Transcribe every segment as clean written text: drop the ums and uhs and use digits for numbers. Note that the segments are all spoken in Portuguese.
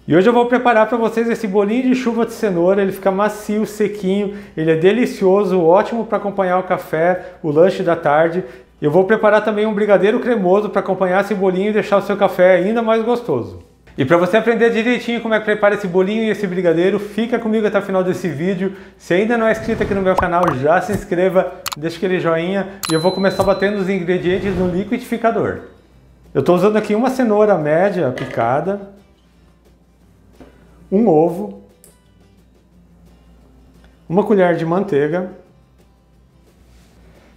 E hoje eu vou preparar para vocês esse bolinho de chuva de cenoura. Ele fica macio, sequinho, ele é delicioso, ótimo para acompanhar o café, o lanche da tarde. Eu vou preparar também um brigadeiro cremoso para acompanhar esse bolinho e deixar o seu café ainda mais gostoso. E para você aprender direitinho como é que prepara esse bolinho e esse brigadeiro, fica comigo até o final desse vídeo. Se ainda não é inscrito aqui no meu canal, já se inscreva, deixa aquele joinha e eu vou começar batendo os ingredientes no liquidificador. Eu estou usando aqui uma cenoura média picada, um ovo, uma colher de manteiga,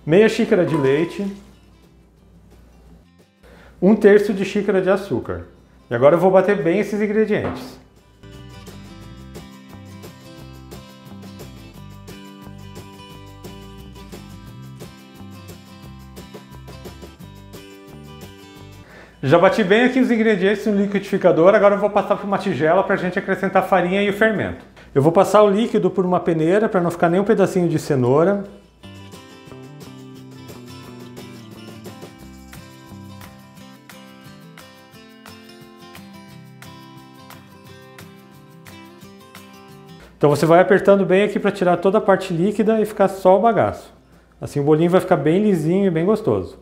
meia xícara de leite, 1/3 de xícara de açúcar. E agora eu vou bater bem esses ingredientes. Já bati bem aqui os ingredientes no liquidificador, agora eu vou passar por uma tigela para a gente acrescentar a farinha e o fermento. Eu vou passar o líquido por uma peneira para não ficar nem um pedacinho de cenoura. Então você vai apertando bem aqui para tirar toda a parte líquida e ficar só o bagaço. Assim o bolinho vai ficar bem lisinho e bem gostoso.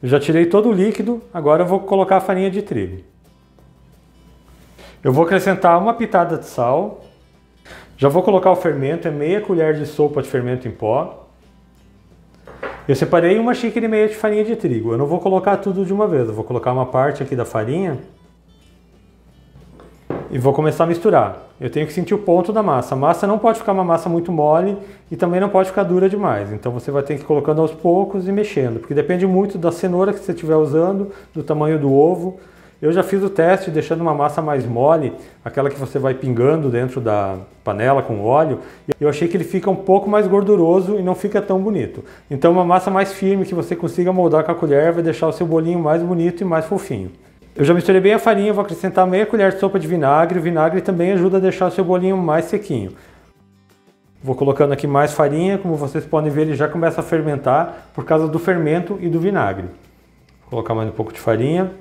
Eu já tirei todo o líquido, agora eu vou colocar a farinha de trigo. Eu vou acrescentar uma pitada de sal. Já vou colocar o fermento, é meia colher de sopa de fermento em pó. Eu separei 1,5 xícara de farinha de trigo. Eu não vou colocar tudo de uma vez, eu vou colocar uma parte aqui da farinha e vou começar a misturar. Eu tenho que sentir o ponto da massa. A massa não pode ficar uma massa muito mole e também não pode ficar dura demais. Então você vai ter que ir colocando aos poucos e mexendo, porque depende muito da cenoura que você estiver usando, do tamanho do ovo. Eu já fiz o teste deixando uma massa mais mole, aquela que você vai pingando dentro da panela com óleo, e eu achei que ele fica um pouco mais gorduroso e não fica tão bonito. Então uma massa mais firme que você consiga moldar com a colher vai deixar o seu bolinho mais bonito e mais fofinho. Eu já misturei bem a farinha, vou acrescentar meia colher de sopa de vinagre. O vinagre também ajuda a deixar o seu bolinho mais sequinho. Vou colocando aqui mais farinha, como vocês podem ver ele já começa a fermentar por causa do fermento e do vinagre. Vou colocar mais um pouco de farinha.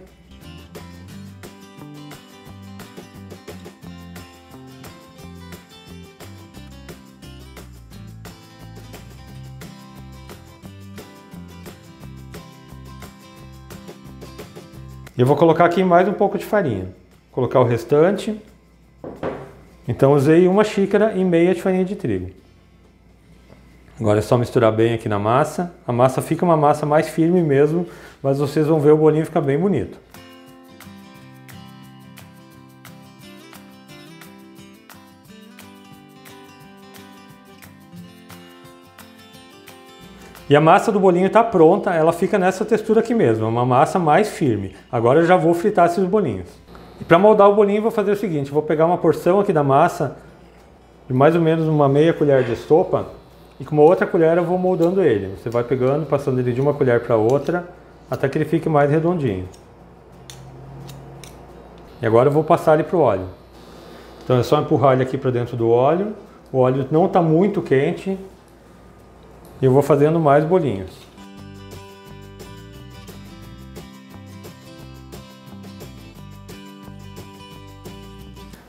E eu vou colocar aqui mais um pouco de farinha. Vou colocar o restante. Então usei 1,5 xícara de farinha de trigo. Agora é só misturar bem aqui na massa. A massa fica uma massa mais firme mesmo, mas vocês vão ver o bolinho ficar bem bonito. E a massa do bolinho está pronta, ela fica nessa textura aqui mesmo, uma massa mais firme. Agora eu já vou fritar esses bolinhos. E para moldar o bolinho eu vou fazer o seguinte, vou pegar uma porção aqui da massa, de mais ou menos uma meia colher de sopa, e com uma outra colher eu vou moldando ele. Você vai pegando, passando ele de uma colher para outra, até que ele fique mais redondinho. E agora eu vou passar ele para o óleo. Então é só empurrar ele aqui para dentro do óleo, o óleo não está muito quente, e eu vou fazendo mais bolinhos.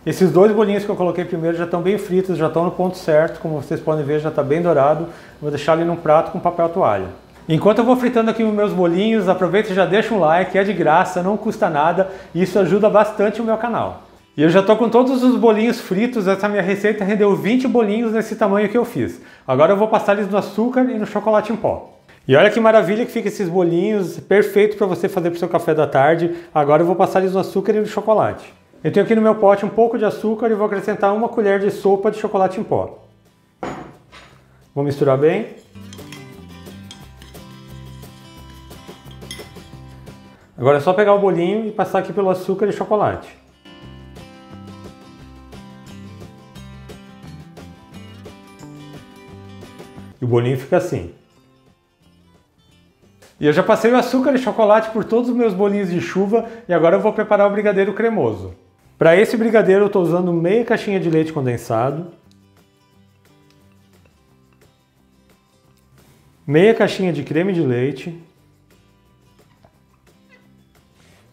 Esses dois bolinhos que eu coloquei primeiro já estão bem fritos, já estão no ponto certo, como vocês podem ver já está bem dourado. Vou deixar ele num prato com papel toalha. Enquanto eu vou fritando aqui os meus bolinhos, aproveita e já deixa um like, é de graça, não custa nada e isso ajuda bastante o meu canal. E eu já estou com todos os bolinhos fritos, essa minha receita rendeu 20 bolinhos nesse tamanho que eu fiz. Agora eu vou passar eles no açúcar e no chocolate em pó. E olha que maravilha que fica esses bolinhos, perfeito para você fazer para o seu café da tarde. Agora eu vou passar eles no açúcar e no chocolate. Eu tenho aqui no meu pote um pouco de açúcar e vou acrescentar 1 colher de sopa de chocolate em pó. Vou misturar bem. Agora é só pegar o bolinho e passar aqui pelo açúcar e chocolate. E o bolinho fica assim. E eu já passei o açúcar e chocolate por todos os meus bolinhos de chuva e agora eu vou preparar o brigadeiro cremoso. Para esse brigadeiro eu estou usando meia caixinha de leite condensado, meia caixinha de creme de leite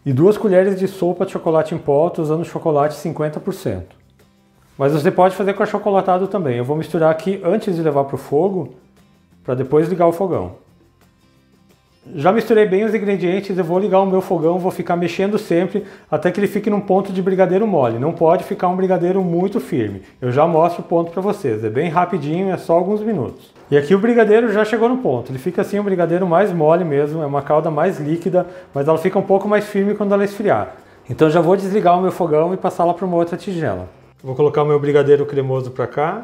e 2 colheres de sopa de chocolate em pó, usando chocolate 50%. Mas você pode fazer com achocolatado também. Eu vou misturar aqui antes de levar para o fogo, para depois ligar o fogão. Já misturei bem os ingredientes, eu vou ligar o meu fogão, vou ficar mexendo sempre até que ele fique num ponto de brigadeiro mole. Não pode ficar um brigadeiro muito firme. Eu já mostro o ponto para vocês, é bem rapidinho, é só alguns minutos. E aqui o brigadeiro já chegou no ponto, ele fica assim um brigadeiro mais mole mesmo, é uma calda mais líquida, mas ela fica um pouco mais firme quando ela esfriar. Então já vou desligar o meu fogão e passá-la para uma outra tigela. Vou colocar o meu brigadeiro cremoso para cá.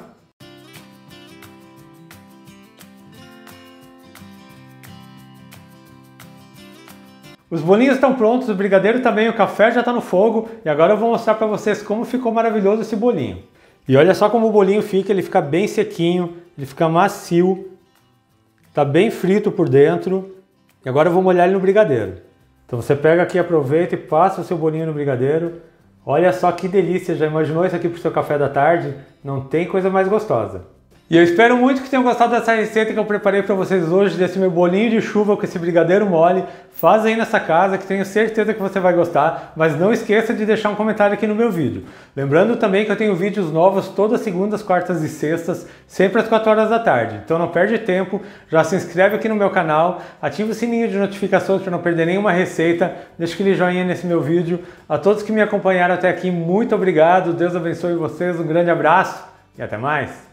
Os bolinhos estão prontos, o brigadeiro também, o café já está no fogo e agora eu vou mostrar para vocês como ficou maravilhoso esse bolinho. E olha só como o bolinho fica, ele fica bem sequinho, ele fica macio, está bem frito por dentro e agora eu vou molhar ele no brigadeiro. Então você pega aqui, aproveita e passa o seu bolinho no brigadeiro. Olha só que delícia, já imaginou isso aqui para o seu café da tarde? Não tem coisa mais gostosa. E eu espero muito que tenham gostado dessa receita que eu preparei para vocês hoje, desse meu bolinho de chuva com esse brigadeiro mole. Faz aí nessa casa que tenho certeza que você vai gostar, mas não esqueça de deixar um comentário aqui no meu vídeo. Lembrando também que eu tenho vídeos novos todas segundas, quartas e sextas, sempre às 4 horas da tarde. Então não perde tempo, já se inscreve aqui no meu canal, ativa o sininho de notificações para não perder nenhuma receita, deixa aquele joinha nesse meu vídeo. A todos que me acompanharam até aqui, muito obrigado, Deus abençoe vocês, um grande abraço e até mais!